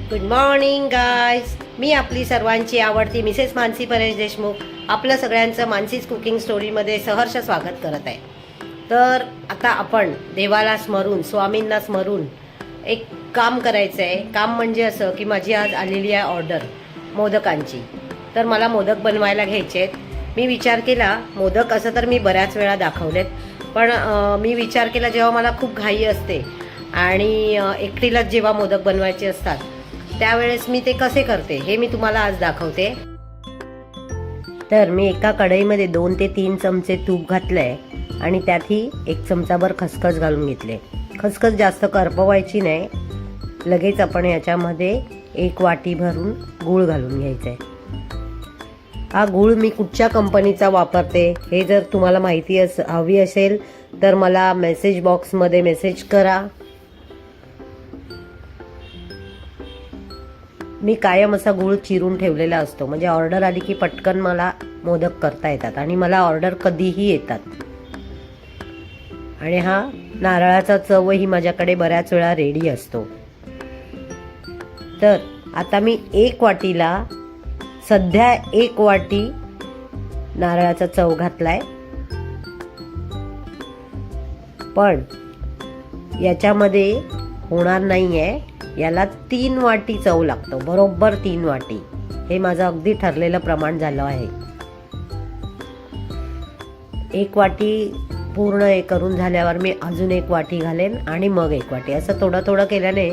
Good morning guys. मी आपली सर्वांची आवडती मिसेस मानसी परेश देशमुख आपलं सगळ्यांचं मानसीज कुकिंग स्टोरीमध्ये सहर्ष स्वागत करत आहे. तर आता आपण देवाला स्मरून, स्वामींना स्मरून एक काम करायचं आहे. काम म्हणजे असं की माझी आज आलेली आहे ऑर्डर मोदकांची. तर मला मोदक बनवायला घ्यायचे आहेत. मी विचार केला, मोदक असं तर मी बऱ्याच वेळा दाखवलेत, पण मी विचार केला जेव्हा मला खूप घाई असते आणि एकटीलाच जेव्हा मोदक बनवायचे असतात त्यावेळेस मी ते कसे करते हे मी तुम्हाला आज दाखवते. तर मी एका कढईमध्ये 2 ते 3 चमचे तूप घातलंय आणि त्यातही 1 चमचाभर खसखस घालून घेतले. खसखस जास्त करपवायची नाही. लगेच आपण याच्यामध्ये 1 वाटी भरून गूळ घालून घ्यायचा आहे. हा गूळ मी कुठच्या कंपनीचा वापरते हे जर तुम्हाला माहिती हवी असेल तर मला मेसेज बॉक्समध्ये मेसेज करा. मी कायम असा गूळ चिरून ठेवलेला असतो, म्हणजे ऑर्डर आली की पटकन मला मोदक करता येतात आणि मला ऑर्डर कधीही येतात. आणि हा नारळाचा चवही माझ्याकडे बऱ्याच वेळा रेडी असतो. तर आता मी 1 वाटीला सध्या 1 वाटी नारळाचा चव घातलाय, पण याच्यामध्ये होणार नाहीये. याला 3 वाटी चव लागतो, बरोबर 3 वाटी. हे माझं अगदी ठरलेलं प्रमाण झालं आहे. 1 वाटी पूर्ण हे करून झाल्यावर मी अजून 1 वाटी घालेन आणि मग 1 वाटी. असं थोडं थोडं केल्याने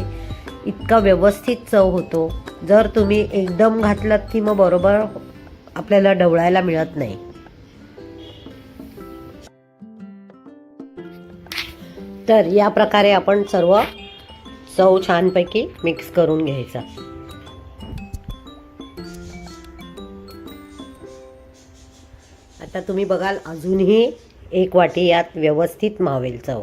इतका व्यवस्थित चव होतो. जर तुम्ही एकदम घातलात की मग बरोबर आपल्याला ढवळायला मिळत नाही. तर या प्रकारे आपण सर्व चव छानपैकी मिक्स करून घ्यायचा. आता तुम्ही बघाल अजूनही 1 वाटी यात व्यवस्थित मावेल चव.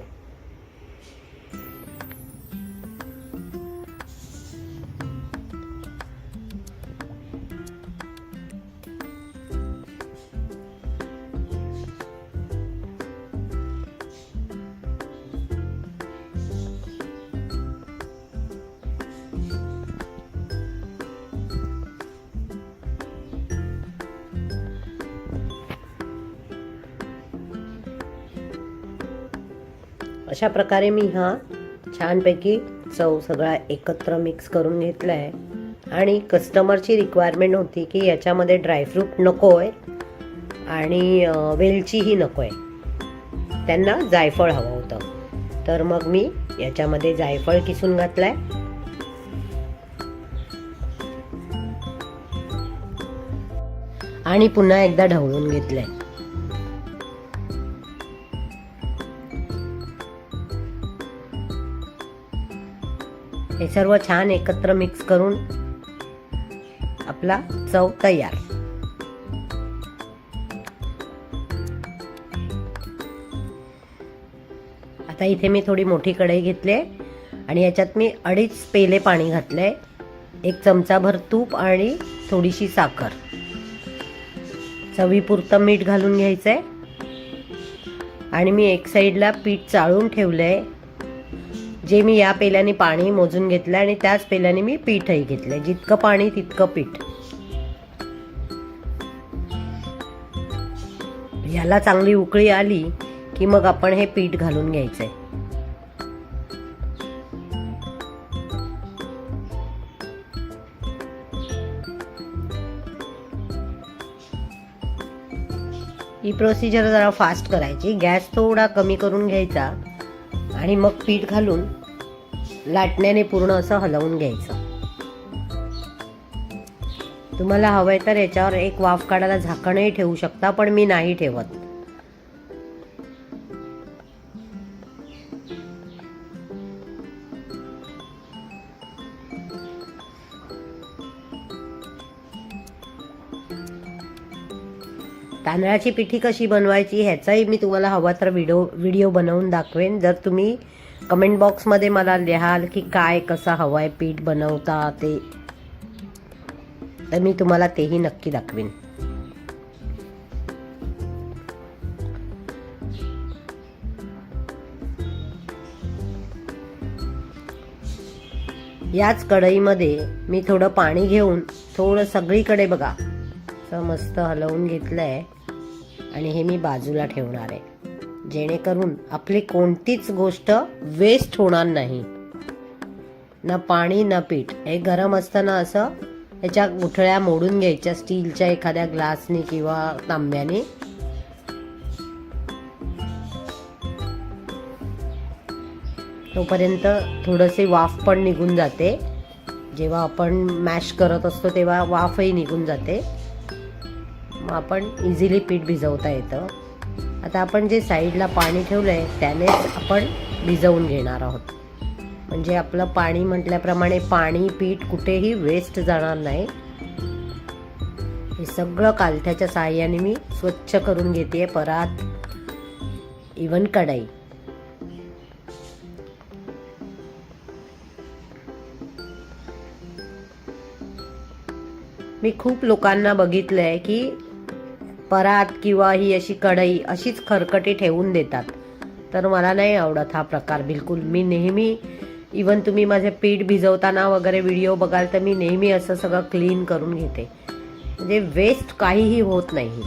अशा प्रकारे मी हा छानपैकी चव सगळा एकत्र मिक्स करून घेतला आहे. आणि कस्टमरची रिक्वायरमेंट होती की याच्यामध्ये ड्रायफ्रूट नको आहे आणि वेलचीही नको आहे, त्यांना जायफळ हवं होतं. तर मग मी याच्यामध्ये जायफळ किसून घातलाय आणि पुन्हा एकदा ढवळून घेतलंय. हे सर्व छान एकत्र मिक्स करून आपला चव तयार. आता इथे मी थोडी मोठी कढई घेतली आणि याच्यात मी 2.5 पेले पाणी घातले. 1 चमचाभर तूप आणि थोडीशी साखर, चवीपुरतं मीठ घालून घ्यायचंय. आणि मी एक साईडला पीठ चाळून ठेवलंय, जे मी या पेल्याने पाणी मोजून घेतलं आणि त्याच पेल्याने मी पीठही घेतलंय. जितकं पाणी तितकं पीठ. याला चांगली उकळी आली की मग आपण हे पीठ घालून घ्यायचंय. ही प्रोसिजर जरा फास्ट करायची. गॅस थोडा कमी करून घ्यायचा आणि मग पीठ घालून लाटण्याने पूर्ण असं हलवून घ्यायचं. तुम्हाला हवंय तर याच्यावर 1 वाफ काढायला झाकणही ठेवू शकता, पण मी नाही ठेवत. तांदळाची पिठी कशी बनवायची ह्याचाही मी तुम्हाला हवा तर व्हिडिओ बनवून दाखवेन. जर तुम्ही कमेंट बॉक्समध्ये मला लिहाल की काय कसं हवंय पीठ बनवता ते, तर मी तुम्हाला तेही नक्की दाखवेन. याच कढईमध्ये मी थोडं पाणी घेऊन थोडं सगळीकडे बघा असं मस्त हलवून घेतलं आहे आणि हे मी बाजूला ठेवणार आहे, जेणेकरून आपली कोणतीच गोष्ट वेस्ट होणार नाही, ना पाणी ना पीठ. हे गरम असताना असं याच्या गुठळ्या मोडून घ्यायच्या स्टीलच्या एखाद्या ग्लासने किंवा तांब्याने. तोपर्यंत थोडंसे वाफ पण निघून जाते. जेव्हा आपण मॅश करत असतो तेव्हा वाफही निघून जाते, मग आपण इझिली पीठ भिजवता येतं. आता आपण जे साईडला पाणी ठेवलं आहे त्यानेच आपण भिजवून घेणार आहोत, म्हणजे आपलं पाणी म्हटल्याप्रमाणे पाणी पीठ कुठेही वेस्ट जाणार नाही. हे सगळं कालथ्याच्या साहाय्याने मी स्वच्छ करून घेते, परात इवन कढई. मी खूप लोकांना बघितलंय की परात किंवा ही अशी कढई अशीच खरकटी ठेवून देतात, तर मला नाही आवडत हा प्रकार बिलकुल. मी नेहमी इवन तुम्ही माझे पीठ भिजवताना वगैरे व्हिडिओ बघाल तर मी नेहमी असं सगळं क्लीन करून घेते, म्हणजे वेस्ट काहीही होत नाही.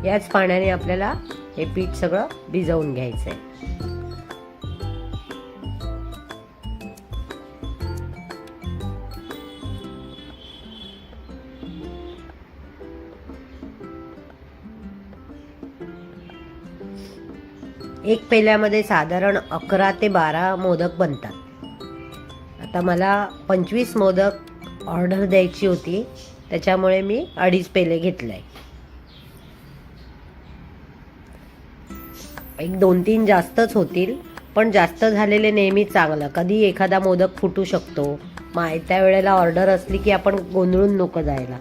याच पाण्याने आपल्याला हे पीठ सगळं भिजवून घ्यायचंय. एक पेल्यामध्ये साधारण 11 ते 12 मोदक बनतात. आता मला 25 मोदक ऑर्डर द्यायची होती, त्याच्यामुळे मी 2.5 पेले घेतले. एक 2-3 जास्तच होतील, पण जास्त झालेले नेहमी चांगलं. कधी एखादा मोदक फुटू शकतो, मग त्या वेळेला ऑर्डर असली की आपण गोंधळून नको जायला,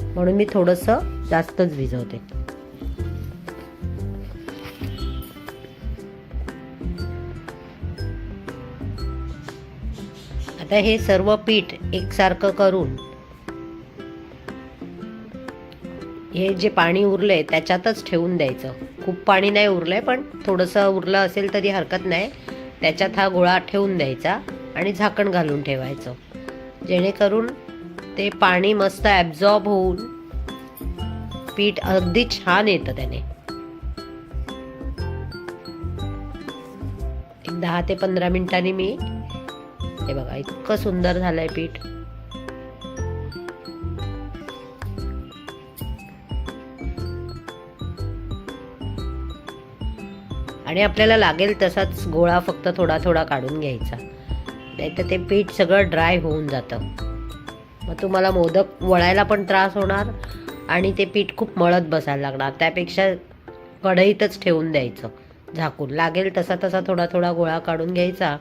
म्हणून मी थोडंसं जास्तच भिजवते. आता हे सर्व पीठ एकसारखं करून हे जे पाणी उरलंय त्याच्यातच ठेवून द्यायचं. खूप पाणी नाही उरलंय, पण थोडंसं उरलं असेल तरी हरकत नाही. त्याच्यात हा गोळा ठेवून द्यायचा आणि झाकण घालून ठेवायचं, जेणेकरून ते पाणी मस्त ॲब्झॉर्ब होऊन पीठ अगदी छान येतं त्याने. एक 10 ते 15 मिनिटांनी मी हे बघा इतकं सुंदर झालंय पीठ. आणि आपल्याला लागेल तसाच गोळा फक्त थोडा थोडा काढून घ्यायचा, नाहीतर ते पीठ सगळं ड्राय होऊन जातं. मग तुम्हाला मोदक वळायला पण त्रास होणार आणि ते पीठ खूप मळत बसायला लागणार. त्यापेक्षा कढईतच ठेवून द्यायचं झाकून. लागेल तसा तसा थोडा थोडा गोळा काढून घ्यायचा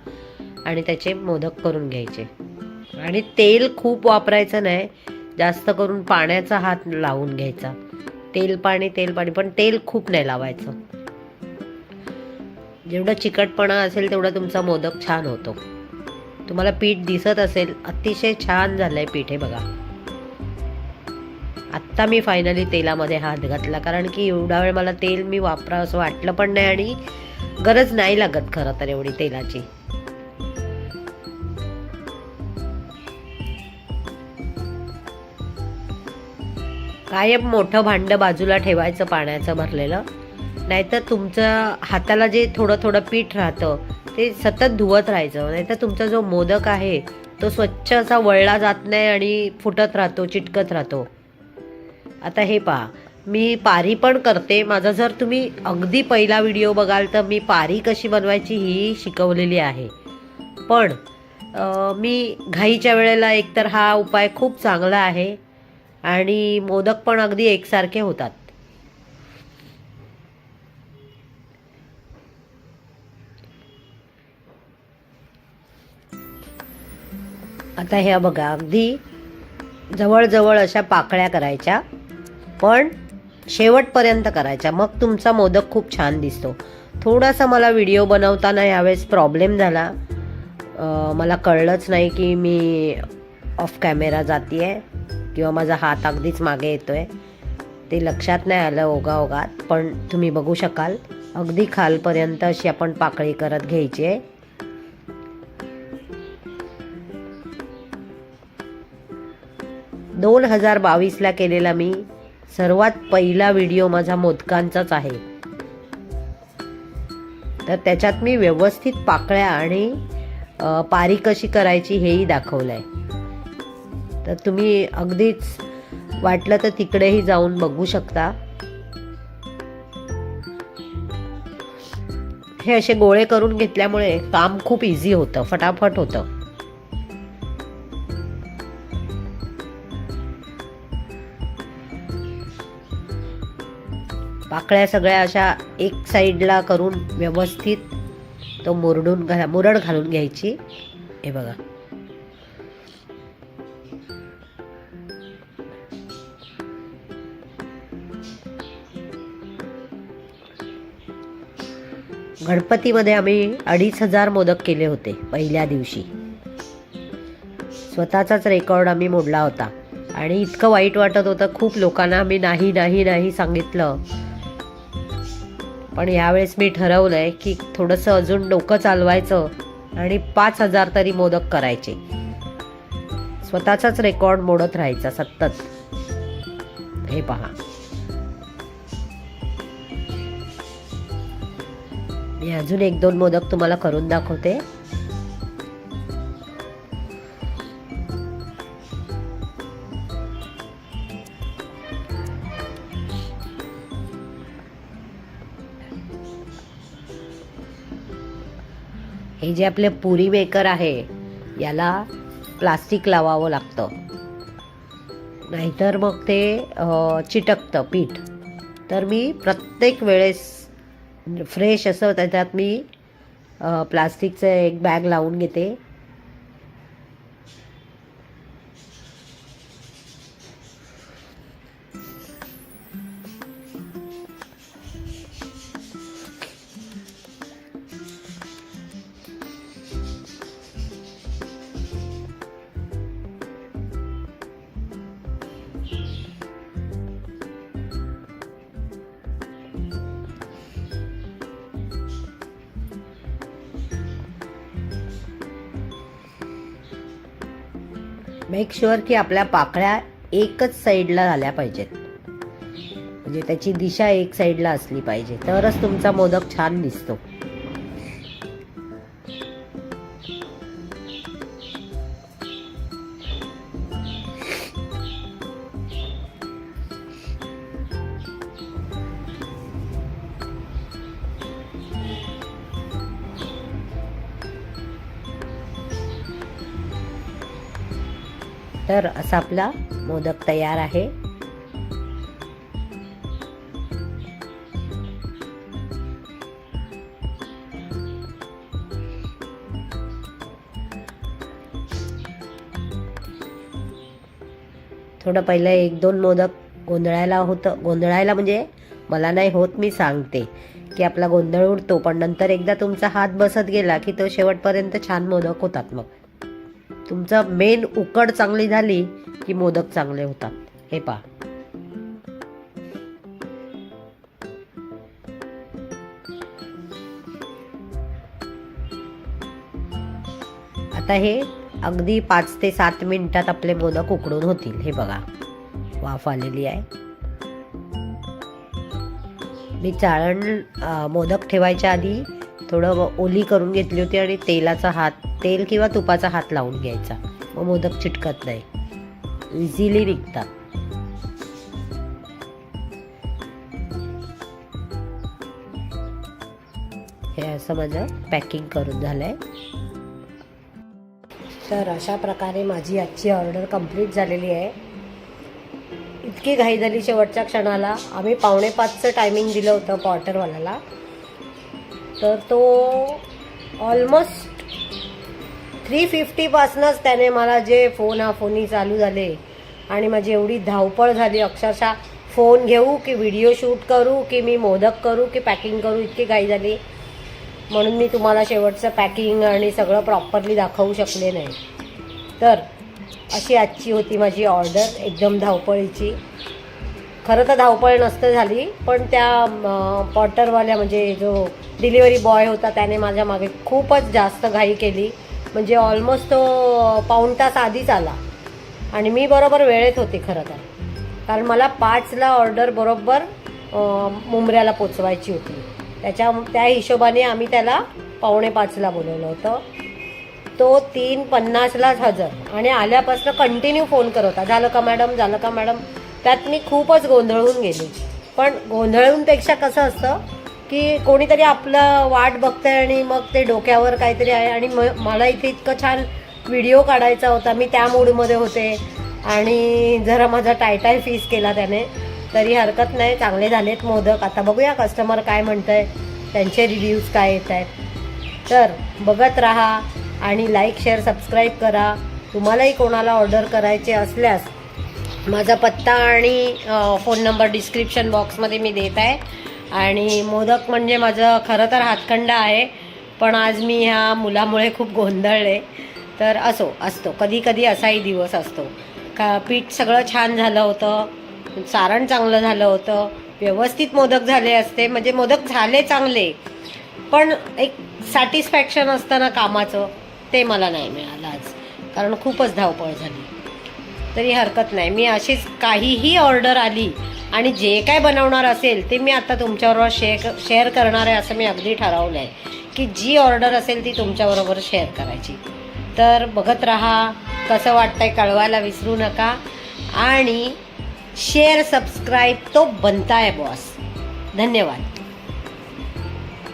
आणि त्याचे मोदक करून घ्यायचे. आणि तेल खूप वापरायचं नाही, जास्त करून पाण्याचा हात लावून घ्यायचा. तेल पाणी पण तेल खूप नाही लावायचं. जेवढा चिकटपणा असेल तेवढा तुमचा मोदक छान होतो. तुम्हाला पीठ दिसत असेल, अतिशय छान झालंय पीठ हे बघा. आत्ता मी फायनली तेलामध्ये हात घातला, कारण की एवढा वेळ मला तेल मी वापरावं असं वाटलं पण नाही आणि गरज नाही लागत खरं तर एवढी तेलाची. कायम मोठं भांडं बाजूला ठेवायचं पाण्याचं भरलेलं, नाहीतर तुमचं हाताला जे थोडं थोडं पीठ राहतं ते सतत धुवत राहायचं, नाहीतर तुमचा जो मोदक आहे तो स्वच्छ असा वळला जात नाही आणि फुटत राहतो, चिटकत राहतो. आता हे पहा, मी पारी पण करते. माझा जर तुम्ही अगदी पहिला व्हिडिओ बघाल तर मी पारी कशी बनवायची ही शिकवलेली आहे. पण मी घाईच्या वेळेला एकतर हा उपाय खूप चांगला आहे आणि मोदक पण अगदी एकसारखे होतात. आता ह्या बघा, अगदी जवळजवळ अशा पाकळ्या करायच्या, पण शेवटपर्यंत करायचा, मग तुमचा मोदक खूप छान दिसतो. थोडासा मला व्हिडिओ बनवताना यावेळेस प्रॉब्लेम झाला. मला कळलंच नाही की मी ऑफ कॅमेरा जाते आहे किंवा माझा हात अगदीच मागे येतो आहे. ते लक्षात नाही आलं ओघाओघात. पण तुम्ही बघू शकाल अगदी खालपर्यंत अशी आपण पाकळी करत घ्यायची आहे. दोन 2022ला केलेला मी सर्वात पहिला व्हिडिओ माझा मोदकांचाच आहे. तर त्याच्यात मी व्यवस्थित पाकळ्या आणि पारी कशी करायची हेही दाखवलं आहे. तर तुम्ही अगदीच वाटलं तर तिकडेही जाऊन बघू शकता. हे असे गोळे करून घेतल्यामुळे काम खूप इझी होतं, फटाफट होतं. पाकळ्या सगळ्या अशा एक साईडला करून व्यवस्थित तो मुरड घालून घ्यायची. हे बघा, गणपतीमध्ये आम्ही 2500 मोदक केले होते पहिल्या दिवशी. स्वतःचाच रेकॉर्ड आम्ही मोडला होता आणि इतकं वाईट वाटत होतं. खूप लोकांना आम्ही नाही नाही नाही सांगितलं. पण यावेळेस मी ठरवलंय की थोडंसं अजून डोकं चालवायचं आणि 5000 तरी मोदक करायचे. स्वतःचाच रेकॉर्ड मोडत राहायचा सतत. हे पहा, मी अजून 1-2 मोदक तुम्हाला करून दाखवते. हे जे आपले पुरी मेकर आहे याला प्लास्टिक लावावं लागतं, नाहीतर मग ते चिटकतं पीठ. तर मी प्रत्येक वेळेस फ्रेश असं त्याच्यात मी प्लास्टिकचं एक बॅग लावून घेते. मेक शुअर की आपल्या पाकळ्या एकच साईडला झाल्या पाहिजेत, म्हणजे त्याची दिशा एक साईडला असली पाहिजे, तरच तुमचा मोदक छान दिसतो. तर असा आपला मोदक तयार आहे. थोडं पहिलं 1-2 मोदक गोंधळायला म्हणजे मला नाही होत, मी सांगते की आपला गोंधळ उडतो. पण नंतर एकदा तुमचा हात बसत गेला की तो शेवटपर्यंत छान मोदक होतात. मग तुमचं मेन उकड चांगली झाली की मोदक चांगले होतात. हे पहा, आता हे अगदी 5 ते 7 मिनिटात आपले मोदक उकडून होतील. हे बघा, वाफ आलेली आहे. मी चाळण मोदक ठेवायच्या आधी थोडं ओली करून घेतली होती आणि तेल किंवा तुपाचा हात लावून घ्यायचा, मग मोदक चिटकत नाही, इझिली निघतात. हे असं माझं पॅकिंग करून झालंय. तर अशा प्रकारे माझी आजची ऑर्डर कंप्लीट झालेली आहे. इतकी घाई झाली शेवटच्या क्षणाला. आम्ही 4:45चं टायमिंग दिलं होतं पॉर्टरवाल्याला, तर तो ऑलमोस्ट 3:50 पासूनच त्याने मला जे फोनी चालू झाले आणि माझी एवढी धावपळ झाली, अक्षरशः फोन घेऊ की व्हिडिओ शूट करू की मी मोदक करू की पॅकिंग करू, इतकी घाई झाली म्हणून मी तुम्हाला शेवटचं पॅकिंग आणि सगळं प्रॉपरली दाखवू शकले नाही. तर अशी आजची होती माझी ऑर्डर, एकदम धावपळीची. खरं तर धावपळ नसतं झाली, पण त्या पॉटरवाल्या म्हणजे जो डिलिव्हरी बॉय होता त्याने माझ्या मागे खूपच जास्त घाई केली. म्हणजे ऑलमोस्ट तो पाऊण तास आधीच आला आणि मी बरोबर वेळेत होते खरं तर, कारण मला 5ला ऑर्डर बरोबर मुंबऱ्याला पोचवायची होती. त्या हिशोबाने आम्ही त्याला 4:45ला बोलवलं होतं. तो 3:50लाच हजर आणि आल्यापासून कंटिन्यू फोन करत होता, झालं का मॅडम, झालं का मॅडम. त्यात मी खूपच गोंधळून गेली. पण गोंधळूनपेक्षा कसं असतं की कोणीतरी आपलं वाट बघतंय आणि मग ते डोक्यावर काहीतरी आहे. आणि मला इथे इतकं छान व्हिडिओ काढायचा होता, मी त्या मूडमध्ये होते आणि जरा माझा टायटाय फीस केला त्याने. तरी हरकत नाही, चांगले झालेत मोदक. आता बघूया कस्टमर काय म्हणतंय, त्यांचे रिव्ह्यूज काय येत आहेत. तर बघत राहा आणि लाईक शेअर सबस्क्राईब करा. तुम्हालाही कोणाला ऑर्डर करायचे असल्यास माझा पत्ता आणि फोन नंबर डिस्क्रिप्शन बॉक्समध्ये मी देत आहे. आणि मोदक म्हणजे माझं खरं तर हातखंडा आहे, पण आज मी ह्या मुलामुळे खूप गोंधळले. तर असतो कधी कधी असाही दिवस असतो. का पीठ सगळं छान झालं होतं, सारण चांगलं झालं होतं, व्यवस्थित मोदक झाले असते, म्हणजे मोदक झाले चांगले, पण एक सॅटिस्फॅक्शन असतं ना कामाचं, ते मला नाही मिळालं आज, कारण खूपच धावपळ झाली. तरी हरकत नाही, मी अशीच काहीही ऑर्डर आली आणि जे काय बनवणार असेल ते मी आता तुमच्याबरोबर शेअर करणार आहे, असं मी अगदी ठरवलं आहे की जी ऑर्डर असेल ती तुमच्याबरोबर शेअर करायची. तर बघत राहा, कसं वाटतंय कळवायला विसरू नका. आणि शेअर सबस्क्राईब तो बनताय बॉस. धन्यवाद.